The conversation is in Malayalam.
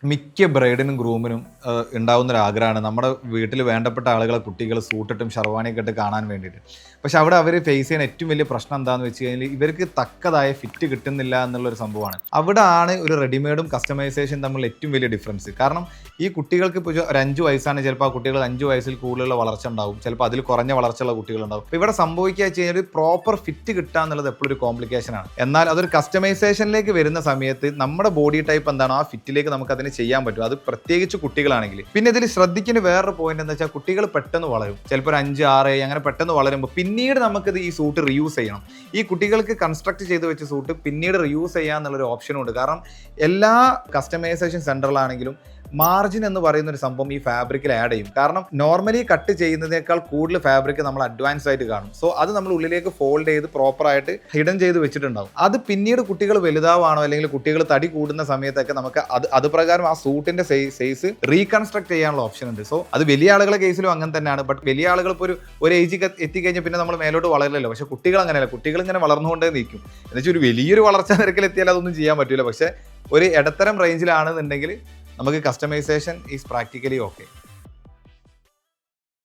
മിക്ക ബ്രൈഡിനും ഗ്രൂമിനും ഉണ്ടാകുന്ന ഒരു ആഗ്രഹമാണ് നമ്മുടെ വീട്ടിൽ വേണ്ടപ്പെട്ട ആളുകളെ കുട്ടികൾ സൂട്ടിട്ടും ഷർവാണിയൊക്കെ ഇട്ട് കാണാൻ വേണ്ടിയിട്ട്. പക്ഷെ അവിടെ അവർ ഫേസ് ചെയ്യുന്ന ഏറ്റവും വലിയ പ്രശ്നം എന്താണെന്ന് വെച്ച് കഴിഞ്ഞാൽ ഇവർക്ക് തക്കതായ ഫിറ്റ് കിട്ടുന്നില്ല എന്നുള്ളൊരു സംഭവമാണ്. അവിടെ ആണ് ഒരു റെഡിമെയ്ഡും കസ്റ്റമൈസേഷൻ തമ്മിൽ ഏറ്റവും വലിയ ഡിഫറൻസ്. കാരണം ഈ കുട്ടികൾക്ക് ഇപ്പോൾ ഒരു 5 വയസ്സാണ്, ചിലപ്പോൾ ആ കുട്ടികൾ 5 വയസ്സിൽ കൂടുതലുള്ള വളർച്ച ഉണ്ടാവും, ചിലപ്പോൾ അതിൽ കുറഞ്ഞ വളർച്ചയുള്ള കുട്ടികളുണ്ടാവും. അപ്പോൾ ഇവിടെ സംഭവിക്കുക വെച്ച് കഴിഞ്ഞാൽ ഒരു പ്രോപ്പർ ഫിറ്റ് കിട്ടുക എന്നുള്ളത് എപ്പോഴും ഒരു കോംപ്ലിക്കേഷനാണ്. എന്നാൽ അതൊരു കസ്റ്റമൈസേഷനിലേക്ക് വരുന്ന സമയത്ത് നമ്മുടെ ബോഡി ടൈപ്പ് എന്താണോ ആ ഫിറ്റിലേക്ക് നമുക്ക് അതിന് ചെയ്യാൻ പറ്റും, അത് പ്രത്യേകിച്ച് കുട്ടികളാണെങ്കിൽ. പിന്നെ ഇതിൽ ശ്രദ്ധിക്കുന്ന വേറൊരു പോയിന്റ് എന്താ വെച്ചാൽ കുട്ടികൾ പെട്ടെന്ന് വളരും, ചിലപ്പോൾ ഒരു 5, 6 അങ്ങനെ പെട്ടെന്ന് വളരുമ്പോൾ പിന്നീട് നമുക്കിത് ഈ സൂട്ട് റീയൂസ് ചെയ്യണം. ഈ കുട്ടികൾക്ക് കൺസ്ട്രക്ട് ചെയ്ത് വെച്ച സൂട്ട് പിന്നീട് റീയൂസ് ചെയ്യാന്നുള്ളൊരു ഓപ്ഷനും ഉണ്ട്. കാരണം എല്ലാ കസ്റ്റമൈസേഷൻ സെന്ററിലാണെങ്കിലും മാർജിൻ എന്ന് പറയുന്ന ഒരു സംഭവം ഈ ഫാബ്രിക്കിൽ ആഡ് ചെയ്യും. കാരണം നോർമലി കട്ട് ചെയ്യുന്നതിനേക്കാൾ കൂടുതൽ ഫാബ്രിക് നമ്മൾ അഡ്വാൻസ് ആയിട്ട് കാണും. സോ അത് നമ്മൾ ഉള്ളിലേക്ക് ഫോൾഡ് ചെയ്ത് പ്രോപ്പറായിട്ട് ഹിഡൻ ചെയ്ത് വെച്ചിട്ടുണ്ടാവും. അത് പിന്നീട് കുട്ടികൾ വലുതാവാണോ അല്ലെങ്കിൽ കുട്ടികൾ തടി കൂടുന്ന സമയത്തൊക്കെ നമുക്ക് അത് പ്രകാരം ആ സൂട്ടിന്റെ സൈസ് റീകൺസ്ട്രക്ട് ചെയ്യാനുള്ള ഓപ്ഷൻ ഉണ്ട്. സോ അത് വലിയ ആളുകളുടെ കേസിലും അങ്ങനെ തന്നെയാണ്. ബട്ട് വലിയ ആളുകൾ ഇപ്പോൾ ഒരു ഏജ് എത്തിക്കഴിഞ്ഞാൽ പിന്നെ നമ്മൾ മേലോട്ട് വളരില്ലല്ലോ. പക്ഷെ കുട്ടികൾ അങ്ങനെയല്ല, കുട്ടികൾ ഇങ്ങനെ വളർന്നുകൊണ്ടേ നിൽക്കും. എന്നുവെച്ചാൽ ഒരു വലിയൊരു വളർച്ചാ നിരക്കിൽ എത്തിയാൽ അതൊന്നും ചെയ്യാൻ പറ്റില്ല. പക്ഷെ ഒരു ഇടത്തരം റേഞ്ചിലാണെന്നുണ്ടെങ്കിൽ നമുക്ക് കസ്റ്റമൈസേഷൻ ഈസ് പ്രാക്ടിക്കലി ഓക്കെ.